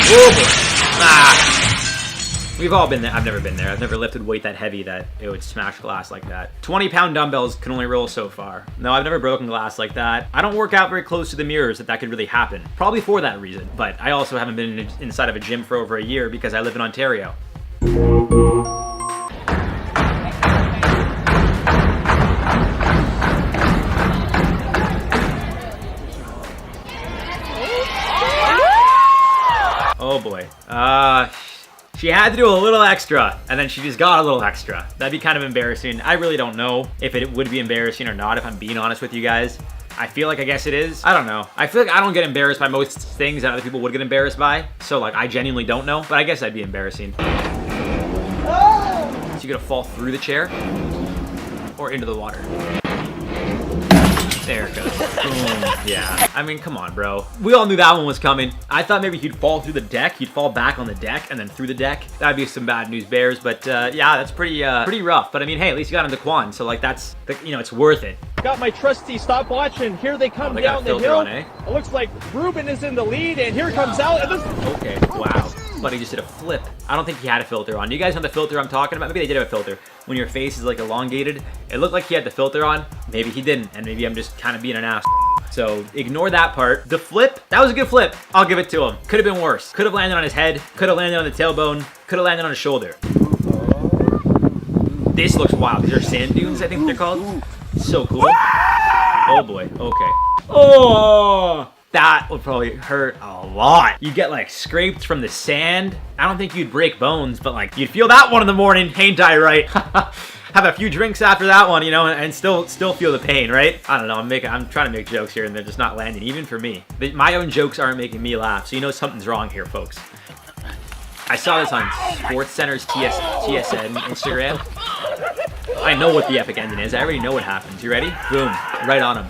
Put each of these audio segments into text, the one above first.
Oh boy. Ah. We've all been there. I've never been there. I've never lifted weight that heavy that it would smash glass like that. 20-pound dumbbells can only roll so far. No, I've never broken glass like that. I don't work out very close to the mirrors that could really happen. Probably for that reason. But I also haven't been inside of a gym for over a year because I live in Ontario. Oh boy. She had to do a little extra, and then she just got a little extra. That'd be kind of embarrassing. I really don't know if it would be embarrassing or not, if I'm being honest with you guys. I feel like I guess it is. I don't know. I feel like I don't get embarrassed by most things that other people would get embarrassed by. So like, I genuinely don't know, but I guess that'd be embarrassing. So you're gonna fall through the chair or into the water. There it goes. Boom. Yeah. I mean, come on, bro. We all knew that one was coming. I thought maybe he'd fall through the deck. He'd fall back on the deck and then through the deck. That'd be some bad news bears. But yeah, that's pretty rough. But I mean, hey, at least you got into Quan. So like that's, you know, it's worth it. Got my trusty stopwatch, and here they come down the hill. On, eh? It looks like Ruben is in the lead, and here comes Al. Okay, wow. But he just did a flip. I don't think he had a filter on. You guys know the filter I'm talking about? Maybe they did have a filter. When your face is like elongated, it looked like he had the filter on. Maybe he didn't, and maybe I'm just kind of being an ass. So ignore that part. The flip, that was a good flip. I'll give it to him. Could have been worse. Could have landed on his head. Could have landed on the tailbone. Could have landed on his shoulder. This looks wild. These are sand dunes, I think they're called. So cool. Oh boy, okay. Oh! That would probably hurt a lot. You get like scraped from the sand. I don't think you'd break bones, but like you'd feel that one in the morning, ain't I right? Have a few drinks after that one, you know, and still feel the pain, right? I don't know, I'm trying to make jokes here and they're just not landing, even for me. My own jokes aren't making me laugh, so you know something's wrong here, folks. I saw this on SportsCenter's TSN Instagram. I know what the epic ending is. I already know what happens. You ready? Boom. Right on him.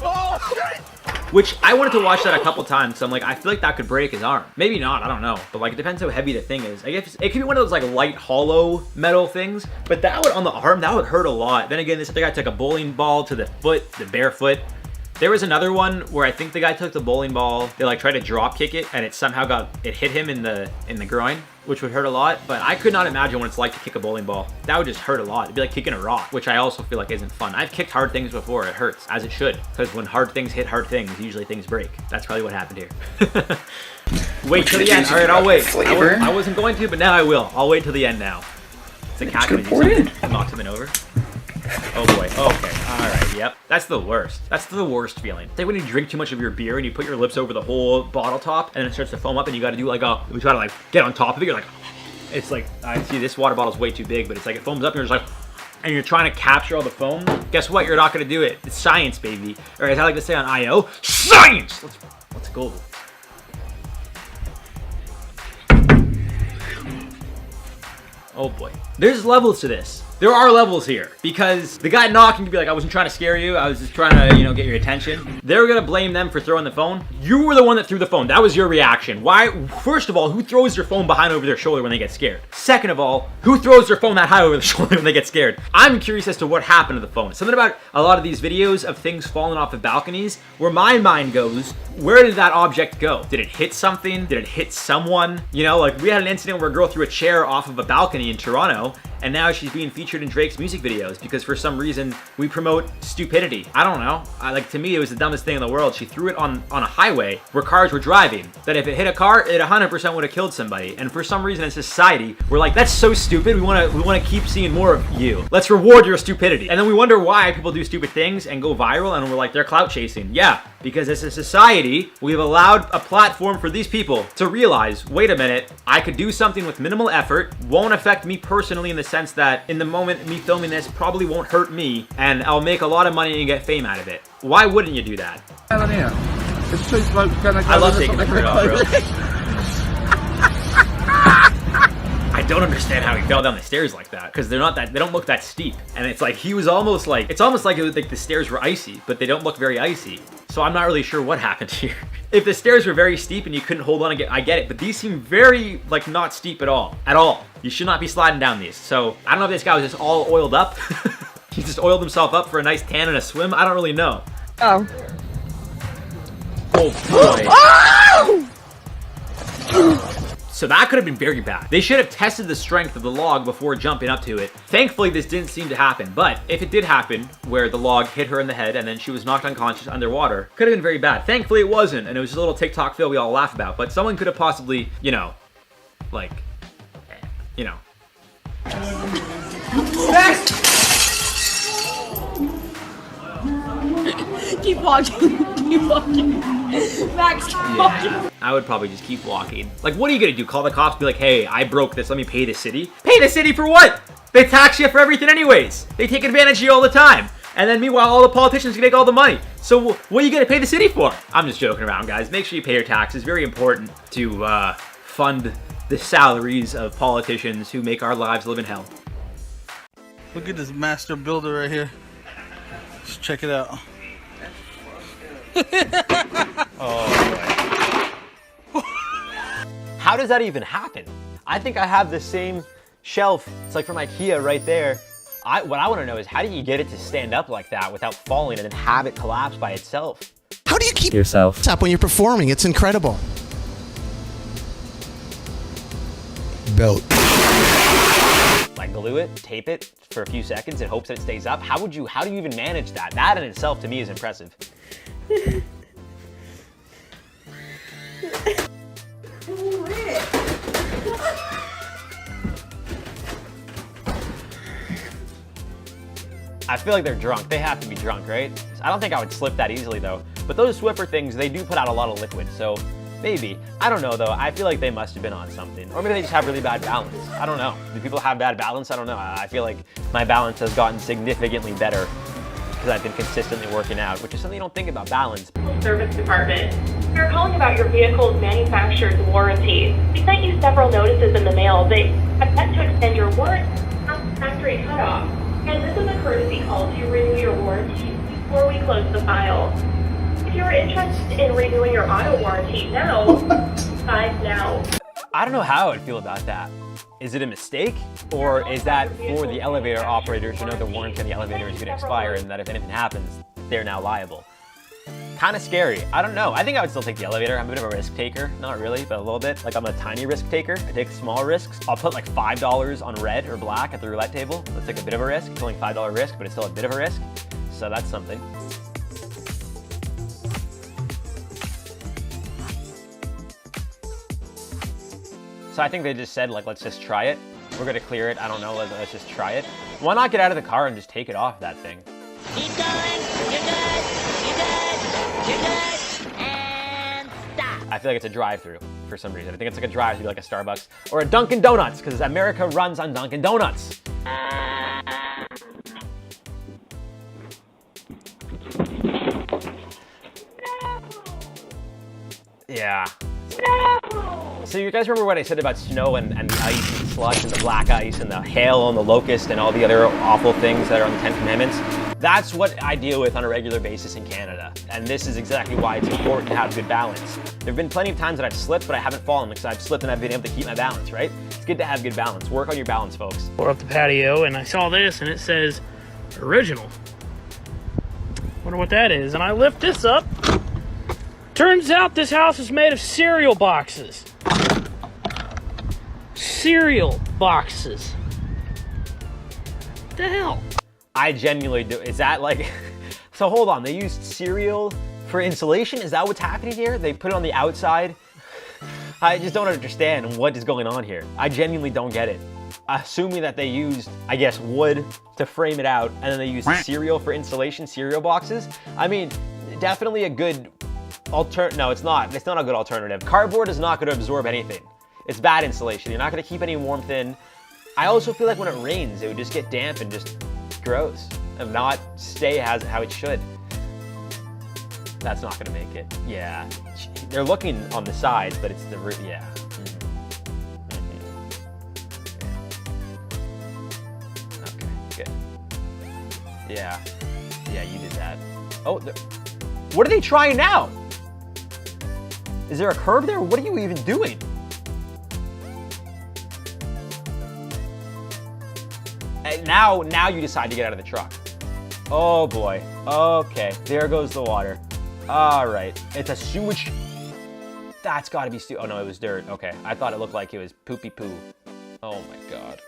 Which, I wanted to watch that a couple times, so I'm like, I feel like that could break his arm. Maybe not, I don't know. But like, it depends how heavy the thing is. I guess it could be one of those like light, hollow metal things. But that would, on the arm, that would hurt a lot. Then again, this other guy took a bowling ball to the foot, the bare foot. There was another one where I think the guy took the bowling ball, they like tried to drop kick it, and it somehow it hit him in the groin, which would hurt a lot. But I could not imagine what it's like to kick a bowling ball. That would just hurt a lot. It'd be like kicking a rock, which I also feel like isn't fun. I've kicked hard things before, it hurts, as it should. Because when hard things hit hard things, usually things break. That's probably what happened here. Wait till the end. All right, I'll wait. I wasn't going to, but now I will. I'll wait till the end now. It's a cat gonna do something. Knock something over. Oh boy, okay, alright, yep. That's the worst. That's the worst feeling. It's like when you drink too much of your beer and you put your lips over the whole bottle top and then it starts to foam up and you gotta do like you try to like get on top of it, you're like, it's like, I see this water bottle's way too big, but it's like it foams up and you're just like, and you're trying to capture all the foam. Guess what, you're not gonna do it. It's science, baby. Or as I like to say on IO, science! Let's go. Oh boy. There's levels to this. There are levels here because the guy knocking could be like, I wasn't trying to scare you. I was just trying to, you know, get your attention. They're going to blame them for throwing the phone. You were the one that threw the phone. That was your reaction. Why? First of all, who throws their phone behind over their shoulder when they get scared? Second of all, who throws their phone that high over the shoulder when they get scared? I'm curious as to what happened to the phone. Something about a lot of these videos of things falling off of balconies where my mind goes, where did that object go? Did it hit something? Did it hit someone? You know, like we had an incident where a girl threw a chair off of a balcony in Toronto and now she's being featured in Drake's music videos because for some reason we promote stupidity. I don't know. Like to me, it was the dumbest thing in the world. She threw it on a highway where cars were driving. That if it hit a car, it 100% would have killed somebody. And for some reason in society, we're like, that's so stupid. We want to keep seeing more of you. Let's reward your stupidity. And then we wonder why people do stupid things and go viral, and we're like, they're clout chasing. Yeah, because as a society, we've allowed a platform for these people to realize, wait a minute, I could do something with minimal effort, won't affect me personally in the sense that in the moment me filming this probably won't hurt me, and I'll make a lot of money and get fame out of it. Why wouldn't you do that? I love taking the shirt off, bro. I don't understand how he fell down the stairs like that, because they don't look that steep. And it's like he was almost like, it's almost like it was like the stairs were icy, but they don't look very icy. So I'm not really sure what happened here. If the stairs were very steep and you couldn't hold on and I get it, but these seem very like not steep at all. You should not be sliding down these. So I don't know if this guy was just all oiled up. He just oiled himself up for a nice tan and a swim. I don't really know. Oh. Oh boy. So that could have been very bad. They should have tested the strength of the log before jumping up to it. Thankfully, this didn't seem to happen, but if it did happen, where the log hit her in the head and then she was knocked unconscious underwater, could have been very bad. Thankfully, it wasn't, and it was just a little TikTok fail we all laugh about, but someone could have possibly, you know, like, you know. Keep walking. Keep walking. Max, keep walking. I would probably just keep walking. Like, what are you gonna do? Call the cops, be like, hey, I broke this, let me pay the city? Pay the city for what? They tax you for everything anyways. They take advantage of you all the time. And then meanwhile, all the politicians can make all the money. So what are you gonna pay the city for? I'm just joking around, guys. Make sure you pay your taxes. Very important to fund the salaries of politicians who make our lives live in hell. Look at this master builder right here. Let's check it out. Oh boy. How does that even happen? I think I have the same shelf. It's like from IKEA right there. What I want to know is how do you get it to stand up like that without falling and then have it collapse by itself? How do you keep yourself up when you're performing? It's incredible. Built. Like glue it, tape it for a few seconds in hopes that it stays up. How do you even manage that? That in itself to me is impressive. I feel like they're drunk. They have to be drunk, right? I don't think I would slip that easily though. But those Swiffer things, they do put out a lot of liquid, so maybe. I don't know though. I feel like they must have been on something. Or maybe they just have really bad balance. I don't know. Do people have bad balance? I don't know. I feel like my balance has gotten significantly better because I've been consistently working out, which is something you don't think about, balance. Service department. We're calling about your vehicle's manufacturer's warranty. We sent you several notices in the mail. They have yet to extend your warranty past factory cutoff. And this is a courtesy call to renew your warranty before we close the file. If you're interested in renewing your auto warranty now, decide now. I don't know how I would feel about that. Is it a mistake? Or is that for the elevator operators who know the warranty on the elevator is going to expire and that if anything happens, they're now liable? Kind of scary. I don't know. I think I would still take the elevator. I'm a bit of a risk taker. Not really, but a little bit. Like I'm a tiny risk taker. I take small risks. I'll put like $5 on red or black at the roulette table. That's like a bit of a risk. It's only a $5 risk, but it's still a bit of a risk. So that's something. So I think they just said like, let's just try it. We're gonna clear it. I don't know, let's just try it. Why not get out of the car and just take it off that thing? Keep going, you're good, you're good, and stop. I feel like it's a drive-through for some reason. I think it's like a drive-through, like a Starbucks or a Dunkin' Donuts, because America runs on Dunkin' Donuts. Yeah. So you guys remember what I said about snow and the ice and slush and the black ice and the hail and the locust and all the other awful things that are on the 10 Commandments? That's what I deal with on a regular basis in Canada. And this is exactly why it's important to have good balance. There have been plenty of times that I've slipped, but I haven't fallen because I've slipped and I've been able to keep my balance, right? It's good to have good balance. Work on your balance, folks. We're up the patio and I saw this and it says original. Wonder what that is. And I lift this up. Turns out this house is made of cereal boxes. Cereal boxes. What the hell? I genuinely do. Is that like... So hold on, they used cereal for insulation? Is that what's happening here? They put it on the outside? I just don't understand what is going on here. I genuinely don't get it. Assuming that they used, I guess, wood to frame it out, and then they used cereal for insulation, cereal boxes. I mean, definitely a good no, it's not. It's not a good alternative. Cardboard is not going to absorb anything. It's bad insulation. You're not going to keep any warmth in. I also feel like when it rains, it would just get damp and just gross and not stay as how it should. That's not going to make it. Yeah. They're looking on the sides, but it's the root. Yeah. Okay, good. Yeah. Yeah, you did that. Oh, what are they trying now? Is there a curve there? What are you even doing? And now you decide to get out of the truck. Oh boy. Okay, there goes the water. All right, it's a sewage. That's gotta be oh no, it was dirt. Okay, I thought it looked like it was poopy poo. Oh my God.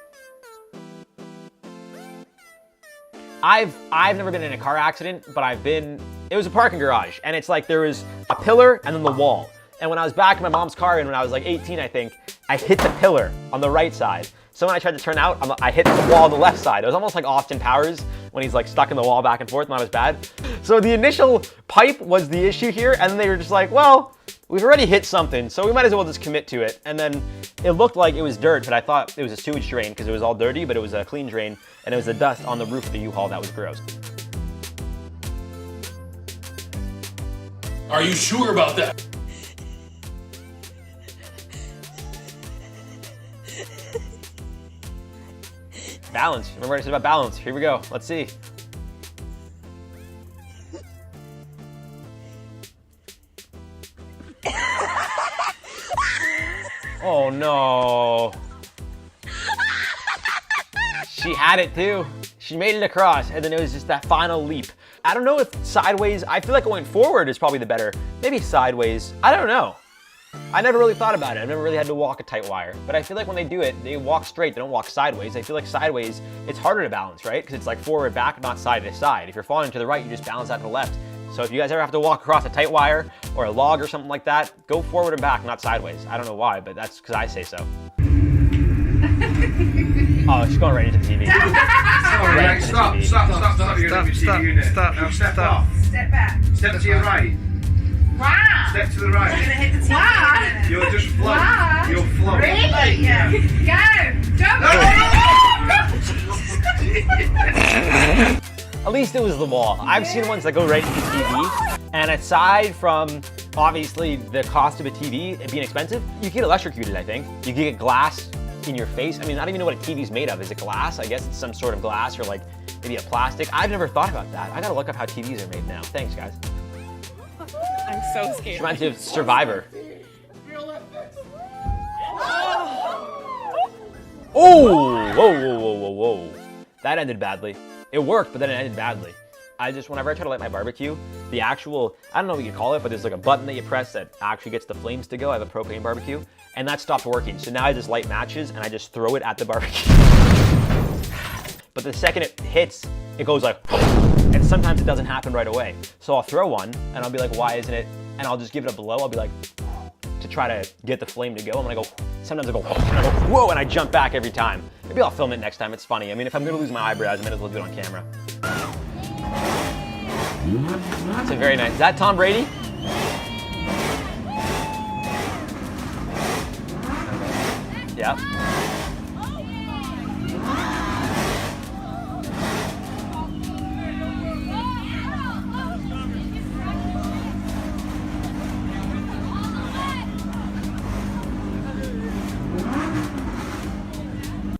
I've never been in a car accident, but it was a parking garage, and it's like there was a pillar and then the wall. And when I was back in my mom's car, and when I was like 18, I think, I hit the pillar on the right side. So when I tried to turn out, I hit the wall on the left side. It was almost like Austin Powers when he's like stuck in the wall back and forth, and that was bad. So the initial pipe was the issue here, and then they were just like, well, we've already hit something, so we might as well just commit to it. And then it looked like it was dirt, but I thought it was a sewage drain because it was all dirty, but it was a clean drain, and it was the dust on the roof of the U-Haul that was gross. Are you sure about that? Balance. Remember what I said about balance. Here we go. Let's see. Oh no. She had it too. She made it across, and then it was just that final leap. I don't know if sideways, I feel like going forward is probably the better. Maybe sideways, I don't know. I never really thought about it. I've never really had to walk a tight wire. But I feel like when they do it, they walk straight, they don't walk sideways. I feel like sideways, it's harder to balance, right? Because it's like forward, back, not side to side. If you're falling to the right, you just balance out to the left. So if you guys ever have to walk across a tight wire or a log or something like that, go forward and back, not sideways. I don't know why, but that's because I say so. Oh, she's going right into the TV. Right, stop. You're going to be TV unit. Now step off. Step back. Step to your right. Wow. Step to the right. You're gonna hit the TV. Wow. You'll just float. Wow. You'll float. Really? Yeah. Go. Jump. At least it was the wall. I've seen ones that go right into the TV, and aside from obviously the cost of a TV being expensive, you get electrocuted, I think. You can get glass in your face. I mean, I don't even know what a TV's made of. Is it glass? I guess it's some sort of glass or like maybe a plastic. I've never thought about that. I gotta look up how TVs are made now. Thanks, guys. I'm so scared. She reminds me of Survivor. Oh! Whoa. That ended badly. It worked, but then it ended badly. Whenever I try to light my barbecue, the actual, I don't know what you call it, but there's like a button that you press that actually gets the flames to go. I have a propane barbecue, and that stopped working. So now I just light matches, and I just throw it at the barbecue. But the second it hits, it goes like, and sometimes it doesn't happen right away. So I'll throw one, and I'll be like, why isn't it? And I'll just give it a blow. I'll be like, to try to get the flame to go. I'm gonna go, sometimes I go, and I go, whoa, and I jump back every time. Maybe I'll film it next time. It's funny. I mean, if I'm gonna lose my eyebrows, I might as well do it on camera. That's a very nice. Is that Tom Brady? Yep.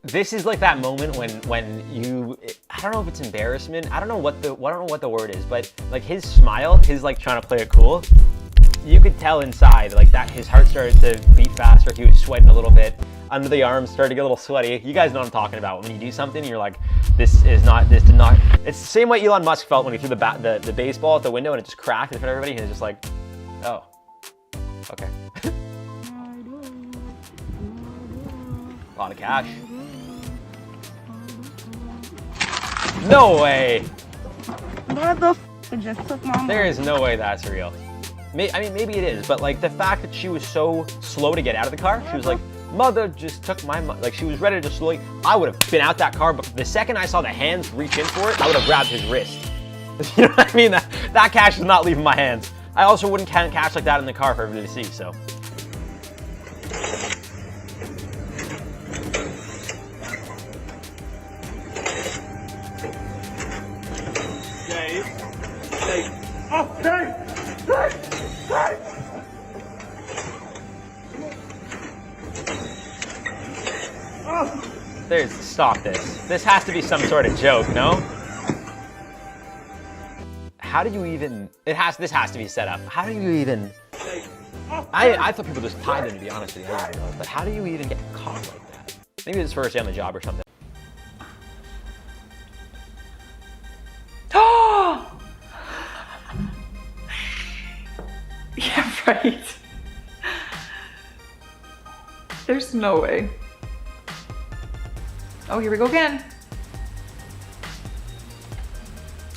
This is like that moment when you, I don't know if it's embarrassment. I don't know what the word is, but like his smile, his like trying to play it cool. You could tell inside like that his heart started to beat faster. He was sweating a little bit. Under the arms started to get a little sweaty. You guys know what I'm talking about. When you do something, you're like, this did not. It's the same way Elon Musk felt when he threw the baseball at the window and it just cracked in front of everybody. He was just like, oh, okay. A lot of cash. No way! What the f*** just took my There is no way that's real. I mean, maybe it is, but like the fact that she was so slow to get out of the car, she was like, mother just took my money. Like she was ready to slowly, I would have been out that car, but the second I saw the hands reach in for it, I would have grabbed his wrist. You know what I mean? That cash is not leaving my hands. I also wouldn't count cash like that in the car for everybody to see, so. Stop this. This has to be some sort of joke, no? How do you even, this has to be set up. How do you even, I thought people just tied them, to be honest with you, I don't know, but how do you even get caught like that? Maybe it's first day on the job or something. Yeah, right. There's no way. Oh, here we go again.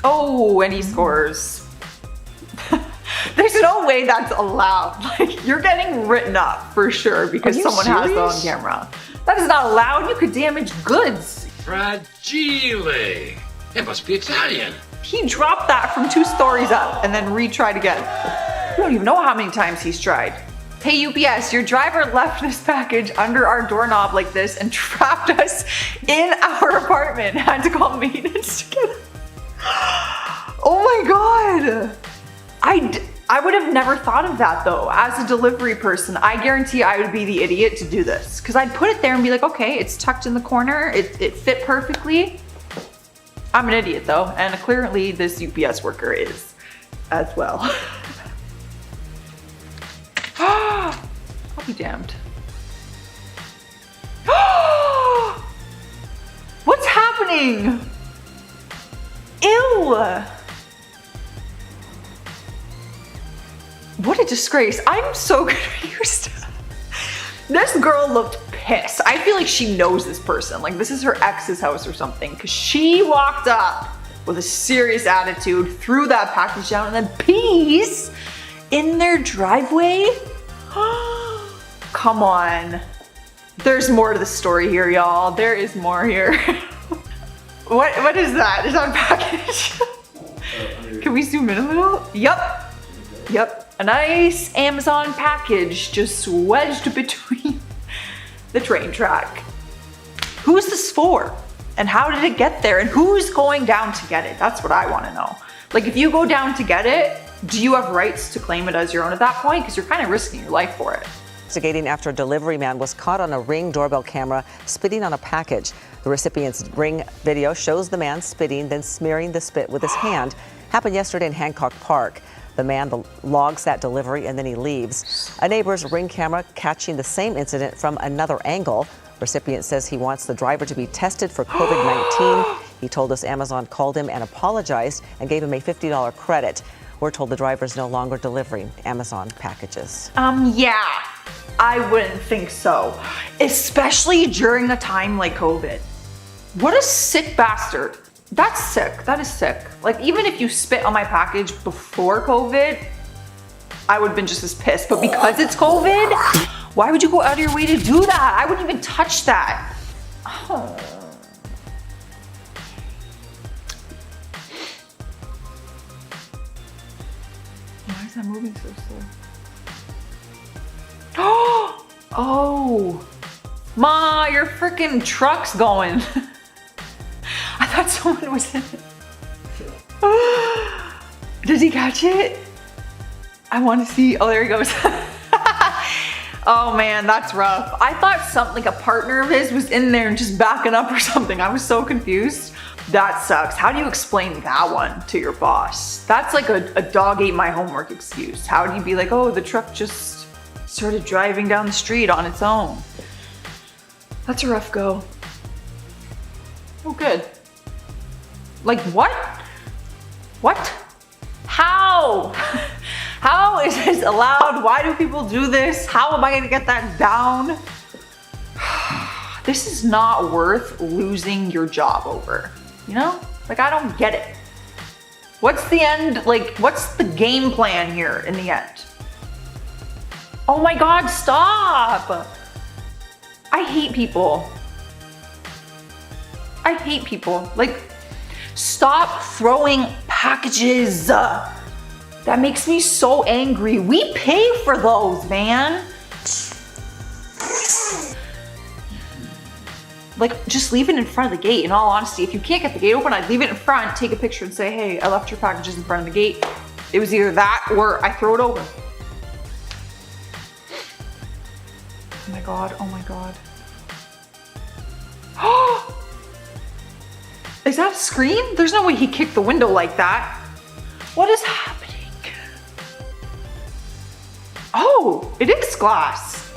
Oh, and he scores. There's no way that's allowed. Like, you're getting written up for sure because someone has it on camera. That is not allowed. You could damage goods. Fragile. It must be Italian. He dropped that from 2 stories up and then retried again. You don't even know how many times he's tried. Hey UPS, your driver left this package under our doorknob like this and trapped us in our apartment. Had to call maintenance to get it. Oh my god. I would have never thought of that though. As a delivery person, I guarantee I would be the idiot to do this. Because I'd put it there and be like, okay, it's tucked in the corner. It fit perfectly. I'm an idiot though. And clearly this UPS worker is as well. I'll be damned. What's happening? Ew! What a disgrace. I'm so confused. This girl looked pissed. I feel like she knows this person. Like this is her ex's house or something. Cause she walked up with a serious attitude, threw that package down and then peace in their driveway. Come on. There's more to the story here, y'all. There is more here. What is that? Is that a package? Can we zoom in a little? Yup. Yep. A nice Amazon package just wedged between the train track. Who's this for? And how did it get there? And who's going down to get it? That's what I want to know. Like if you go down to get it, do you have rights to claim it as your own at that point? Because you're kind of risking your life for it. Investigating after a delivery man was caught on a Ring doorbell camera spitting on a package. The recipient's Ring video shows the man spitting, then smearing the spit with his hand. Happened yesterday in Hancock Park. The man logs that delivery and then he leaves. A neighbor's Ring camera catching the same incident from another angle. Recipient says he wants the driver to be tested for COVID-19. He told us Amazon called him and apologized and gave him a $50 credit. We're told the driver is no longer delivering Amazon packages. Yeah, I wouldn't think so. Especially during a time like COVID. What a sick bastard. That's sick, that is sick. Like even if you spit on my package before COVID, I would have been just as pissed. But because it's COVID, why would you go out of your way to do that? I wouldn't even touch that. Oh. Why is that moving so slow? Oh, Ma, your freaking truck's going. I thought someone was in it. Did he catch it? I want to see. Oh, there he goes. Oh man, that's rough. I thought something, like a partner of his was in there and just backing up or something. I was so confused. That sucks. How do you explain that one to your boss? That's like a dog ate my homework excuse. How do you be like, oh, the truck just started driving down the street on its own? That's a rough go. Oh, good. Like what? What? How? How is this allowed? Why do people do this? How am I gonna get that down? This is not worth losing your job over, you know? Like I don't get it. What's the end, like what's the game plan here in the end? Oh my God, stop. I hate people. I hate people. Like, stop throwing packages. That makes me so angry. We pay for those, man. Like, just leave it in front of the gate. In all honesty, if you can't get the gate open, I'd leave it in front, take a picture and say, hey, I left your packages in front of the gate. It was either that or I throw it over. Oh my God, oh my God. Is that a screen? There's no way he kicked the window like that. What is happening? Oh, it is glass.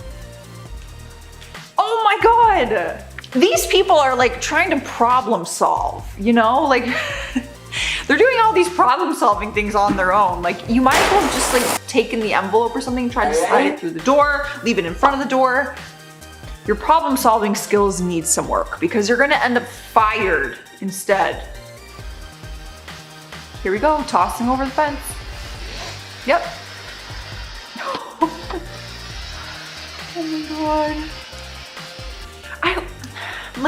Oh my God. These people are like trying to problem solve, you know? Like, they're doing all these problem solving things on their own. Like, you might as well have just like taken the envelope or something, tried to slide it through the door, leave it in front of the door. Your problem solving skills need some work because you're gonna end up fired instead. Here we go, tossing over the fence. Yep. Oh my god.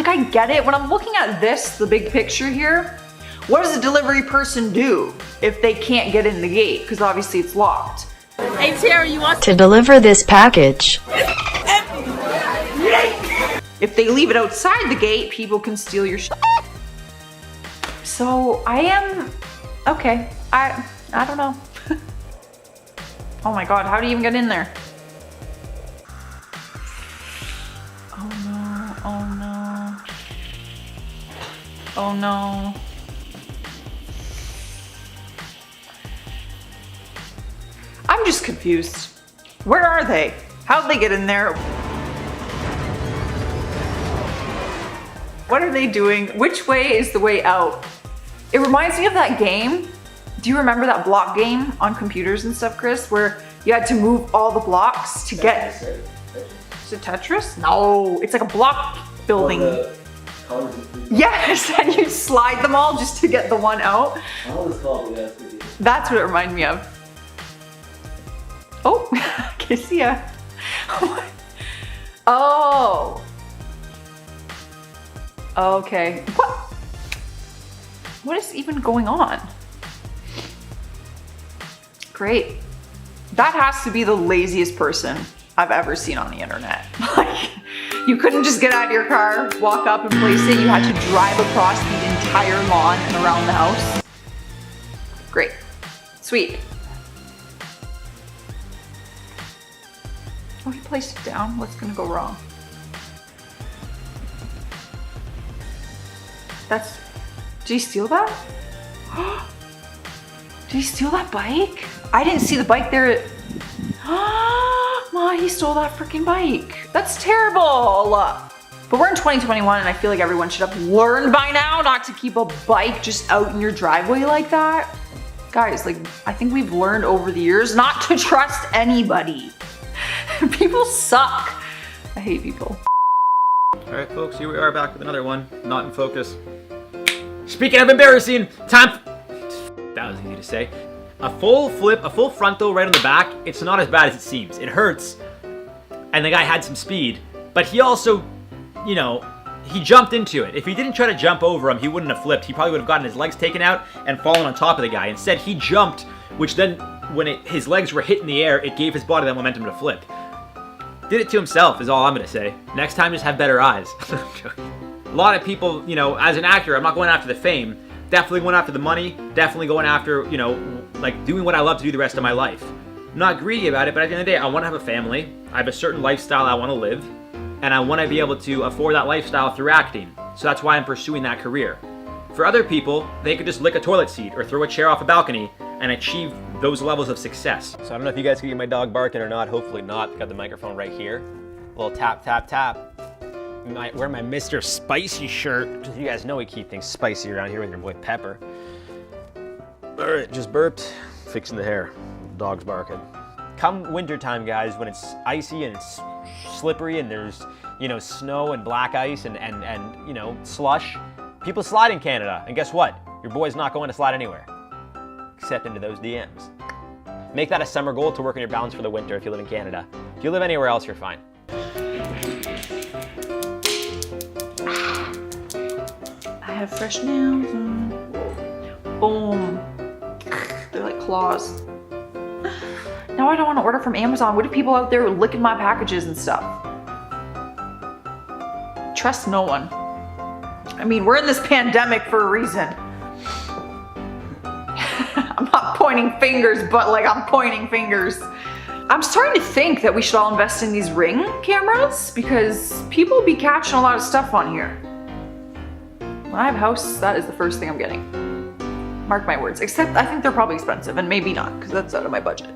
I get it. When I'm looking at this, the big picture here, what does a delivery person do if they can't get in the gate? Because obviously it's locked. Hey Tara, you want to deliver this package? If they leave it outside the gate, people can steal your shit. So I am, okay, I don't know. Oh my god, how do you even get in there? Oh no, oh no. Oh no. I'm just confused. Where are they? How'd they get in there? What are they doing? Which way is the way out? It reminds me of that game. Do you remember that block game on computers and stuff, Chris, where you had to move all the blocks to get... Is it Tetris? No, it's like a block building. Yes, and you slide them all just to get the one out. That's what it reminded me of. Oh, can you see ya? Oh. Okay. What is even going on? Great. That has to be the laziest person I've ever seen on the internet. Like, you couldn't just get out of your car, walk up and place it. You had to drive across the entire lawn and around the house. Great. Sweet. Oh, he placed it down. What's gonna go wrong? That's... Did he steal that? Did he steal that bike? I didn't see the bike there. Ma, he stole that freaking bike. That's terrible. But we're in 2021 and I feel like everyone should have learned by now not to keep a bike just out in your driveway like that. Guys, like, I think we've learned over the years not to trust anybody. People suck. I hate people. All right, folks, here we are back with another one. Not in focus. Speaking of embarrassing, time. That was easy to say. A full flip, a full frontal right on the back. It's not as bad as it seems. It hurts, and the guy had some speed, but he also, you know, he jumped into it. If he didn't try to jump over him, he wouldn't have flipped. He probably would have gotten his legs taken out and fallen on top of the guy. Instead, he jumped, which then, when his legs were hit in the air, it gave his body that momentum to flip. Did it to himself is all I'm gonna say. Next time, just have better eyes. A lot of people, you know, as an actor, I'm not going after the fame. Definitely going after the money. Definitely going after, you know, like doing what I love to do the rest of my life. I'm not greedy about it, but at the end of the day, I want to have a family. I have a certain lifestyle I want to live, and I want to be able to afford that lifestyle through acting. So that's why I'm pursuing that career. For other people, they could just lick a toilet seat or throw a chair off a balcony and achieve those levels of success. So I don't know if you guys can hear my dog barking or not. Hopefully not. I've got the microphone right here. A little tap, tap, tap. Wear my Mr. Spicy shirt, because you guys know we keep things spicy around here with your boy Pepper. All right, just burped, fixing the hair. Dog's barking. Come wintertime, guys, when it's icy and it's slippery and there's, you know, snow and black ice and you know, slush, people slide in Canada. And guess what? Your boy's not going to slide anywhere, except into those DMs. Make that a summer goal to work on your balance for the winter if you live in Canada. If you live anywhere else, you're fine. I have fresh nails. Boom. They're like claws. Now I don't want to order from Amazon. What if people out there licking my packages and stuff? Trust no one. I mean, we're in this pandemic for a reason. I'm not pointing fingers, but like I'm pointing fingers. I'm starting to think that we should all invest in these Ring cameras because people be catching a lot of stuff on here. When I have a house, that is the first thing I'm getting. Mark my words. Except I think they're probably expensive and maybe not because that's out of my budget.